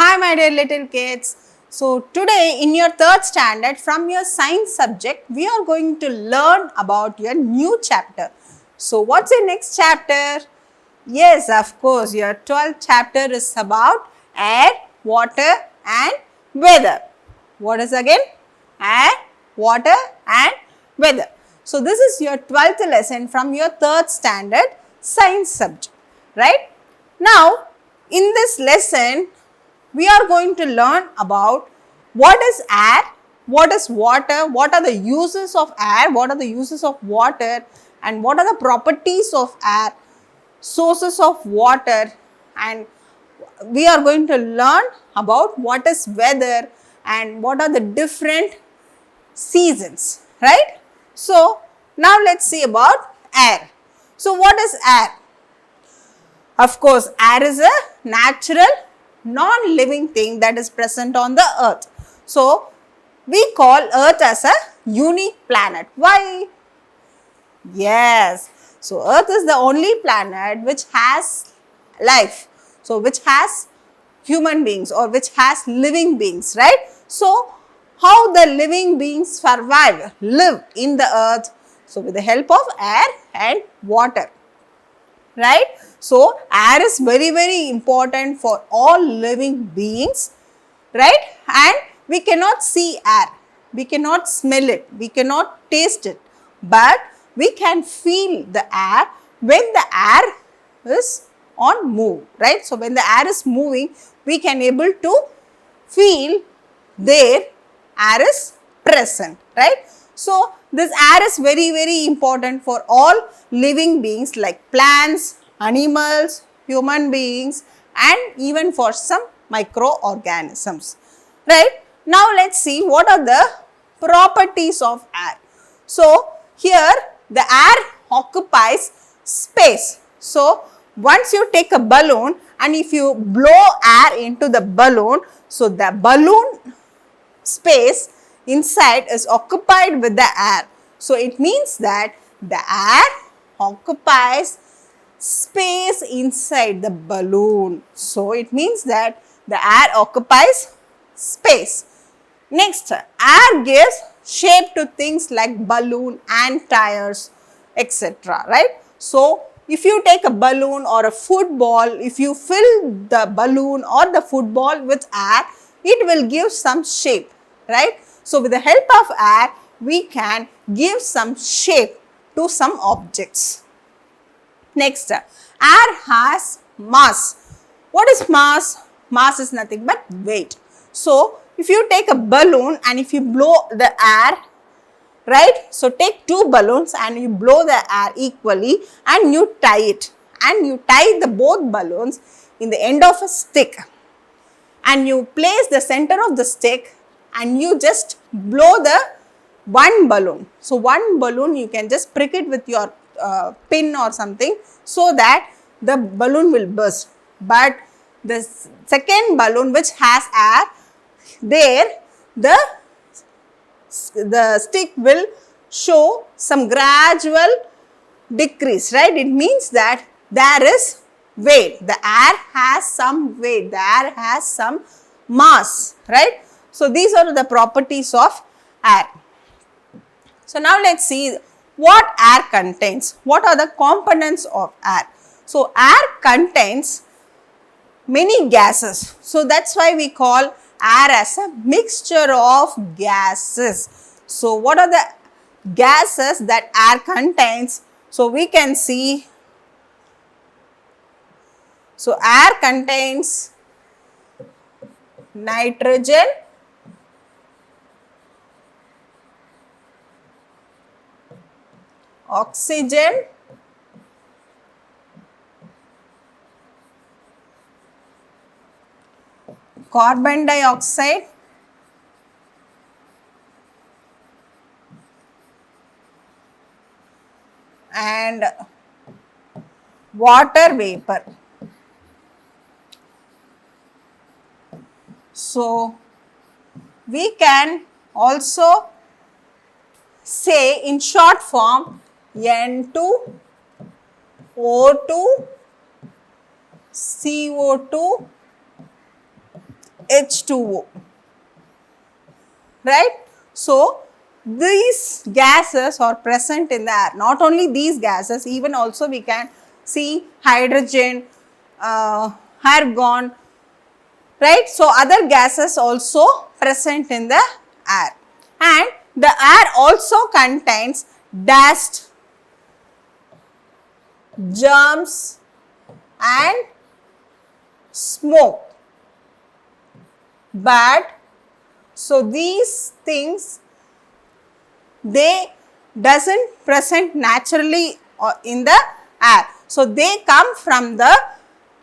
Hi my dear little kids. So today in your third standard from your science subject we are going to learn about your new chapter. So what's your next chapter? Yes, of course, your 12th chapter is about air, water and weather. What is again? Air, water and weather. So this is your 12th lesson from your third standard science subject, right? Now in this lesson we are going to learn about what is air, what is water, what are the uses of air, what are the uses of water and what are the properties of air, sources of water, and we are going to learn about what is weather and what are the different seasons, right? So, now let us see about air. So, what is air? Of course, air is a natural non-living thing that is present on the earth. So, we call earth as a unique planet. Why? Yes. So, earth is the only planet which has life. So, which has human beings or which has living beings, right? So, how the living beings survive, live in the earth? So, with the help of air and water, right? So, air is very important for all living beings, right? And we cannot see air, we cannot smell it, we cannot taste it, but we can feel the air when the air is on move, right? So, when the air is moving, we can able to feel there air is present, right? So, this air is very important for all living beings like plants, animals, human beings and even for some microorganisms, right? Now, let us see what are the properties of air. So, here the air occupies space. So, once you take a balloon and if you blow air into the balloon, so the balloon space inside is occupied with the air. So, it means that the air occupies space inside the balloon. So, it means that the air occupies space. Next, air gives shape to things like balloon and tires, etc. Right? So, if you take a balloon or a football, if you fill the balloon or the football with air, it will give some shape, right? So, with the help of air, we can give some shape to some objects. Next, air has mass. What is mass? Mass is nothing but weight. So, if you take a balloon and if you blow the air, right? So, take two balloons and you blow the air equally and you tie it and you tie the both balloons in the end of a stick and you place the center of the stick and you just blow the one balloon. So, one balloon you can just prick it with your pin or something so that the balloon will burst. But the second balloon which has air, there the stick will show some gradual decrease, right? It means that there is weight, the air has some weight, the air has some mass, right? So, these are the properties of air. So, now let us see what air contains, what are the components of air. So, air contains many gases. So, that is why we call air as a mixture of gases. So, what are the gases that air contains? So, we can see, so air contains nitrogen, oxygen, carbon dioxide, and water vapor. So, we can also say in short form N2, O2, CO2 H2O, right? So, these gases are present in the air. Not only these gases, even also we can see hydrogen, argon, right? So, other gases also present in the air, and the air also contains dust, germs and smoke. But so these things, they doesn't present naturally in the air. So they come from the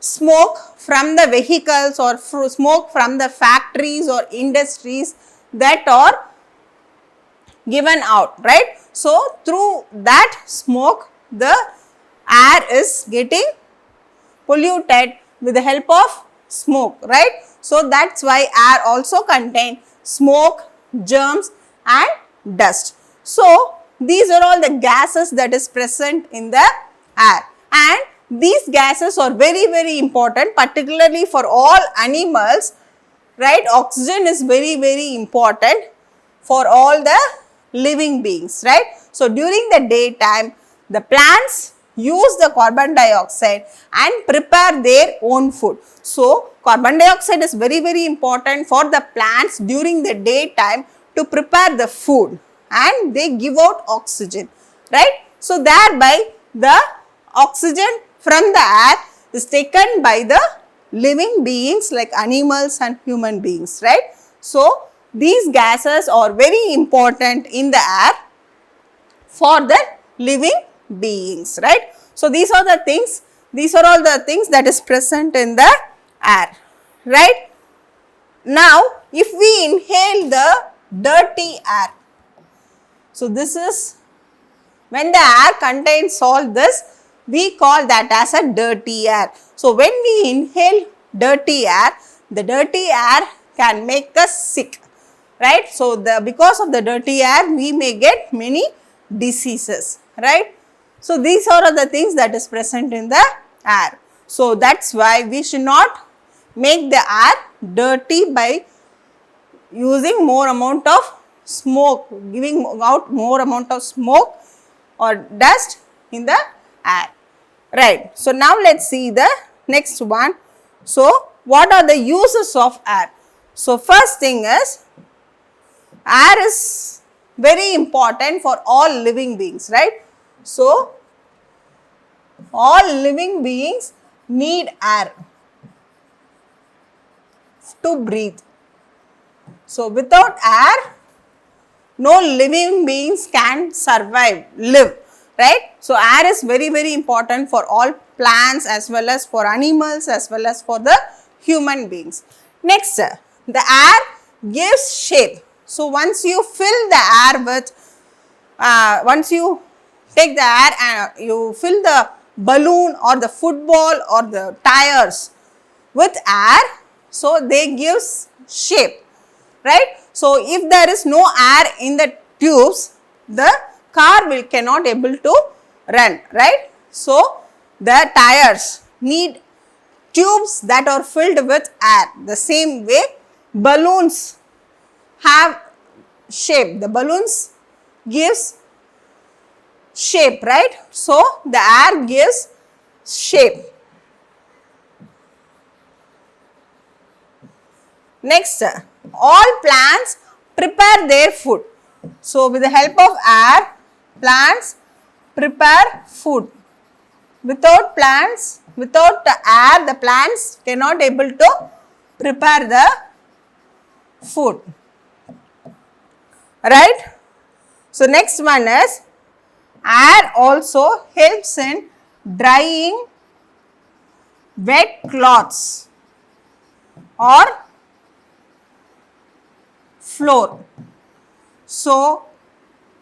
smoke from the vehicles or smoke from the factories or industries that are given out, right? So through that smoke, the air is getting polluted with the help of smoke, right? So that's why air also contains smoke, germs and dust. So these are all the gases that is present in the air, and these gases are very important, particularly for all animals, right? Oxygen is very important for all the living beings, right? So during the daytime, the plants use the carbon dioxide and prepare their own food. So carbon dioxide is very important for the plants during the daytime to prepare the food, and they give out oxygen, right? So thereby the oxygen from the air is taken by the living beings like animals and human beings, right? So these gases are very important in the air for the living beings, right? So these are the things, these are all the things that is present in the air, right? Now if we inhale the dirty air, so this is when the air contains all this, we call that as a dirty air. So when we inhale dirty air, the dirty air can make us sick, right? So because of the dirty air, we may get many diseases, right? So these are the things that is present in the air. So that's why we should not make the air dirty by using more amount of smoke, giving out more amount of smoke or dust in the air, right? So now let's see the next one. So what are the uses of air? So first thing is, air is very important for all living beings, right? So all living beings need air to breathe. So without air, no living beings can survive, live, right? So air is very important for all plants as well as for animals as well as for the human beings. Next, the air gives shape. So once you fill the air with, once you take the air and you fill the balloon or the football or the tires with air, so they gives shape, right? So if there is no air in the tubes, the car cannot able to run, right? So the tires need tubes that are filled with air. The same way balloons have shape. The balloons gives shape, right? So the air gives shape. Next, all plants prepare their food. So with the help of air, plants prepare food. Without plants, without the air, the plants cannot able to prepare the food, right? So next one is, air also helps in drying wet cloths or floor. So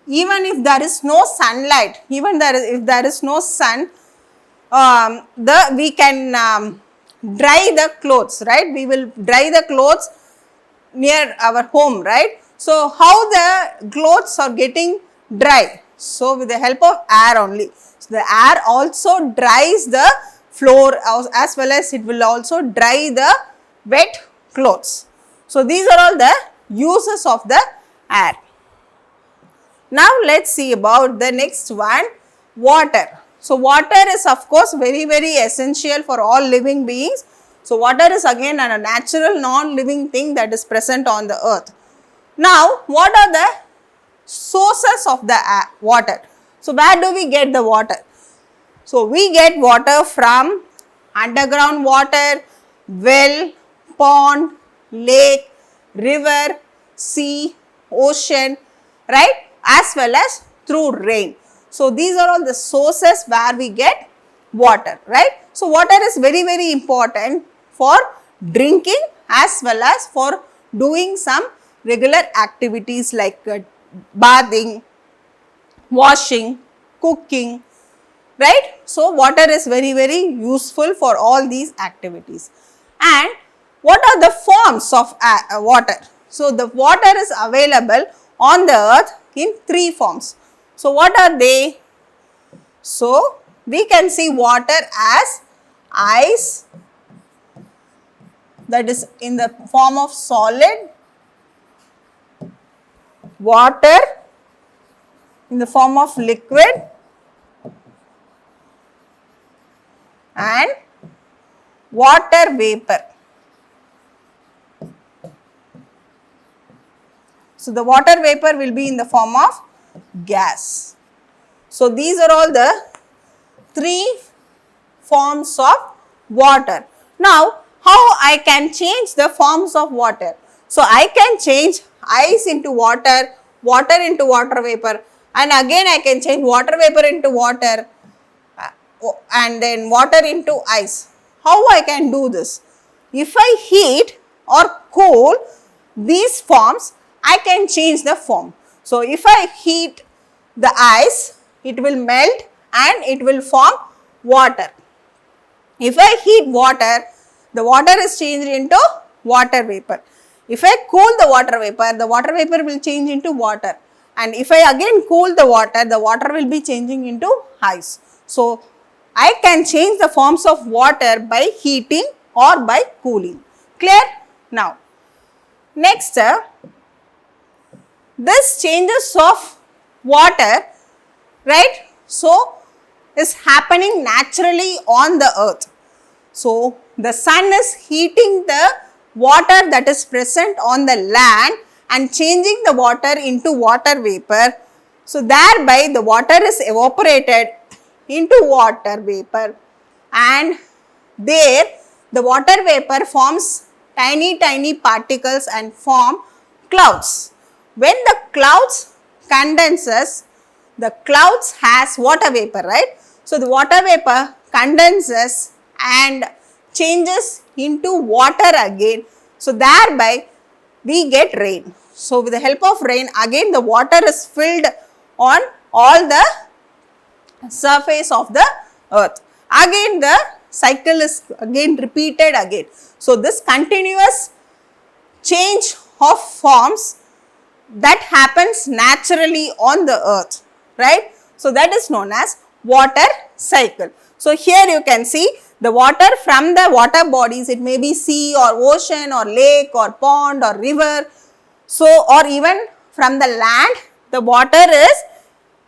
even if there is no sunlight, even if there is no sun, we can dry the clothes, right? We will dry the clothes near our home, right? So how the clothes are getting dry? So with the help of air only. So the air also dries the floor as well as it will also dry the wet clothes. So these are all the uses of the air. Now let's see about the next one, water. So water is of course very essential for all living beings. So water is again a natural non-living thing that is present on the earth. Now what are the sources of the water? So where do we get the water? So we get water from underground water, well, pond, lake, river, sea, ocean, right, as well as through rain. So these are all the sources where we get water, right. So water is very important for drinking as well as for doing some regular activities like bathing, washing, cooking, right. So water is very useful for all these activities. And what are the forms of water? So the water is available on the earth in three forms. So what are they? So we can see water as ice, that is in the form of solid, water in the form of liquid, and water vapor. So the water vapor will be in the form of gas. So these are all the three forms of water. Now how I can change the forms of water? So I can change ice into water, water into water vapor, and again I can change water vapor into water and then water into ice. How I can do this? If I heat or cool these forms, I can change the form. So if I heat the ice, it will melt and it will form water. If I heat water, the water is changed into water vapor. If I cool the water vapor will change into water. And if I again cool the water will be changing into ice. So I can change the forms of water by heating or by cooling. Clear? Now, next, this changes of water, right, so is happening naturally on the earth. So the sun is heating the water that is present on the land and changing the water into water vapor. So thereby the water is evaporated into water vapor, and there the water vapor forms tiny particles and form clouds. When the clouds condenses, the clouds has water vapor, right. So the water vapor condenses and changes into water again. So thereby we get rain. So with the help of rain, again the water is filled on all the surface of the earth. Again the cycle is again repeated again. So this continuous change of forms that happens naturally on the earth, right. So that is known as water cycle. So here you can see the water from the water bodies, it may be sea or ocean or lake or pond or river. So or even from the land, the water is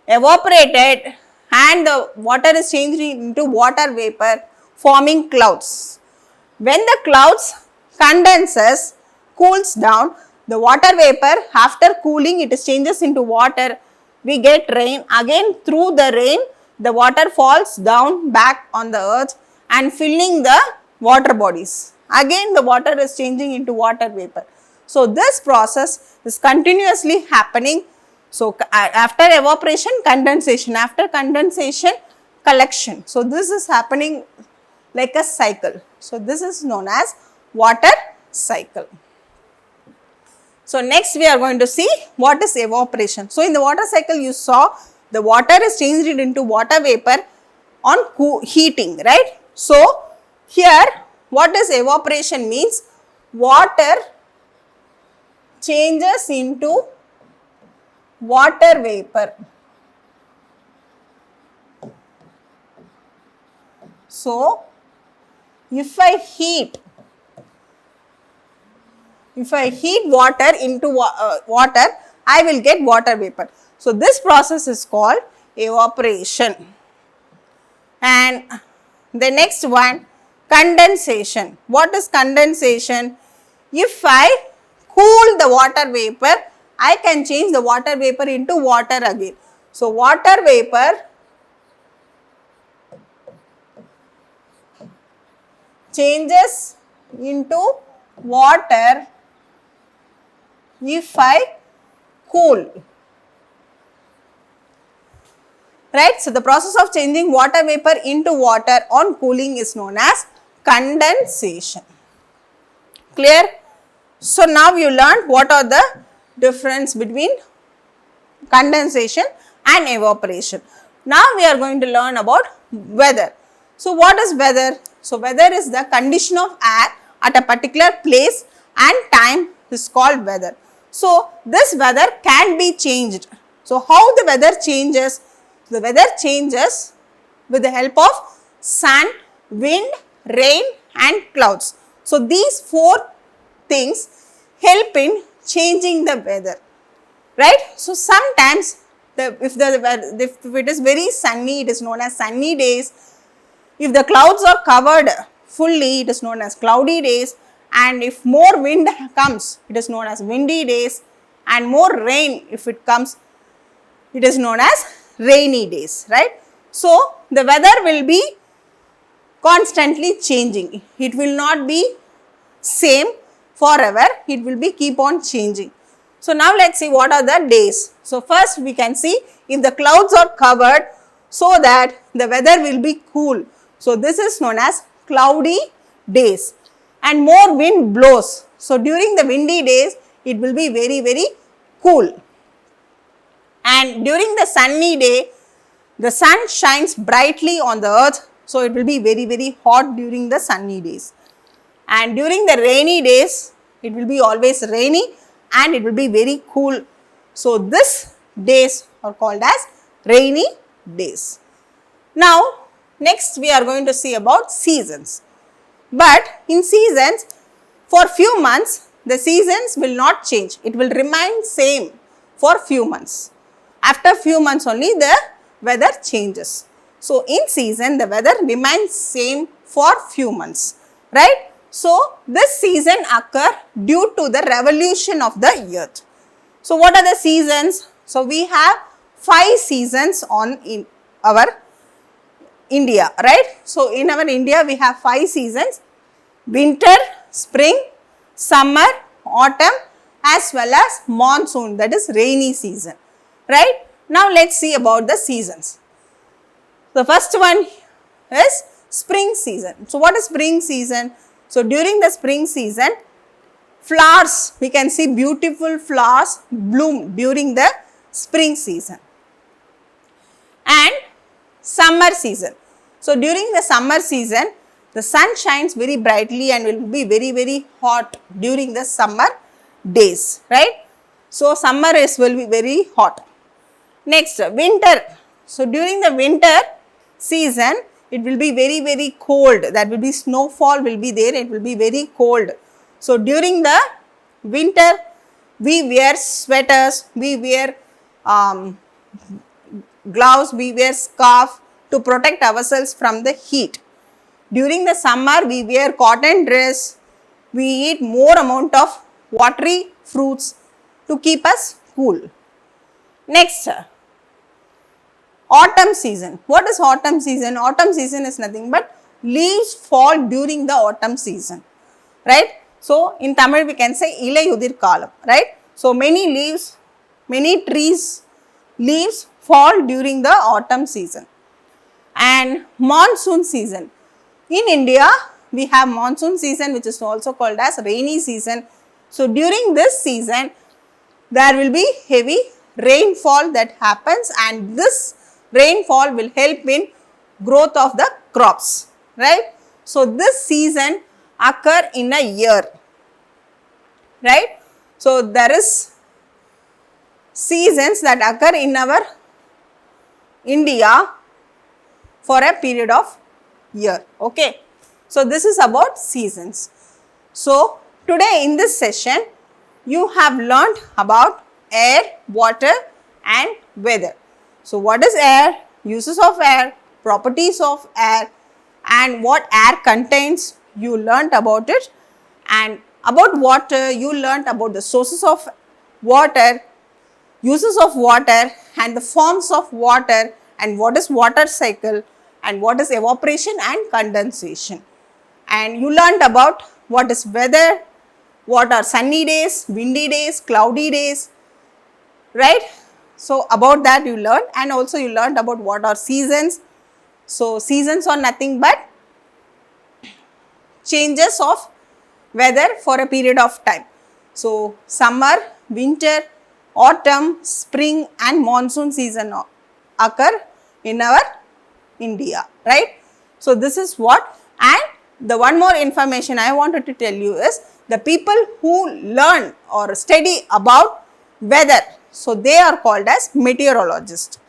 evaporated and the water is changed into water vapor forming clouds. When the clouds condenses, cools down, the water vapor after cooling it changes into water, we get rain. Again through the rain the water falls down back on the earth and filling the water bodies. Again the water is changing into water vapor. So this process is continuously happening. So after evaporation, condensation, after condensation, collection. So this is happening like a cycle. So this is known as water cycle. So next we are going to see what is evaporation. So in the water cycle you saw the water is changed into water vapor on heating, right. So here what is evaporation means? Water changes into water vapor. So if I if I heat water into water, I will get water vapor. So, this process is called evaporation. And the next one, condensation. What is condensation? If I cool the water vapor, I can change the water vapor into water again. So, water vapor changes into water if I cool. Right. So, the process of changing water vapor into water on cooling is known as condensation. Clear? So, now you learned what are the difference between condensation and evaporation. Now, we are going to learn about weather. So, what is weather? So, weather is the condition of air at a particular place and time is called weather. So, this weather can be changed. So, how the weather changes? The weather changes with the help of sun, wind, rain and clouds. So, these four things help in changing the weather, right. So, sometimes if it is very sunny, it is known as sunny days. If the clouds are covered fully, it is known as cloudy days, and if more wind comes, it is known as windy days, and more rain if it comes, it is known as rainy days, right. So, the weather will be constantly changing. It will not be same forever, it will be keep on changing. So, now let us see what are the days. So, first we can see if the clouds are covered so that the weather will be cool. So, this is known as cloudy days and more wind blows. So, during the windy days it will be very, very cool. And during the sunny day, the sun shines brightly on the earth. So, it will be very, very hot during the sunny days. And during the rainy days, it will be always rainy and it will be very cool. So, these days are called as rainy days. Now, next we are going to see about seasons. But in seasons, for few months, the seasons will not change. It will remain same for few months. After few months only the weather changes. So, in season the weather remains same for few months, right. So, this season occur due to the revolution of the earth. So, what are the seasons? So, we have 5 seasons in our India, right. So, in our India we have 5 seasons: winter, spring, summer, autumn as well as monsoon, that is rainy season, right. Now, let us see about the seasons. The first one is spring season. So, what is spring season? So, during the spring season, flowers, we can see beautiful flowers bloom during the spring season. And summer season. So, during the summer season, the sun shines very brightly and will be very, very hot during the summer days, right. So, summer will be very hot. Next, winter. So, during the winter season, it will be very, very cold. That will be snowfall will be there. It will be very cold. So, during the winter, we wear sweaters, we wear gloves, we wear scarf to protect ourselves from the heat. During the summer, we wear cotton dress, we eat more amount of watery fruits to keep us cool. Next, autumn season. What is autumn season? Autumn season is nothing but leaves fall during the autumn season, right. So, in Tamil we can say Ilayudir Kalam, right. So, many leaves, many trees leaves fall during the autumn season. And monsoon season. In India, we have monsoon season which is also called as rainy season. So, during this season, there will be heavy rainfall that happens and this rainfall will help in growth of the crops, right. So, this season occur in a year, right. So, there is seasons that occur in our India for a period of year, okay. So, this is about seasons. So, today in this session, you have learned about air, water and weather. So what is air, uses of air, properties of air and what air contains, you learnt about it. And about water, you learnt about the sources of water, uses of water and the forms of water and what is water cycle and what is evaporation and condensation. And you learnt about what is weather, what are sunny days, windy days, cloudy days, right? So about that you learned, and also you learned about what are seasons. So seasons are nothing but changes of weather for a period of time. So summer, winter, autumn, spring and monsoon season occur in our India, right? So this is what, and the one more information I wanted to tell you is the people who learn or study about weather, so they are called as meteorologists.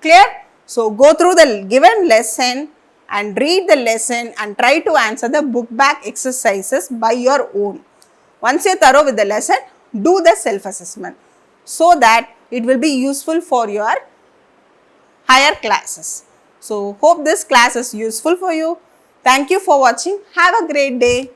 Clear? So go through the given lesson and read the lesson and try to answer the book back exercises by your own. Once you are thorough with the lesson, do the self-assessment so that it will be useful for your higher classes. So hope this class is useful for you. Thank you for watching. Have a great day.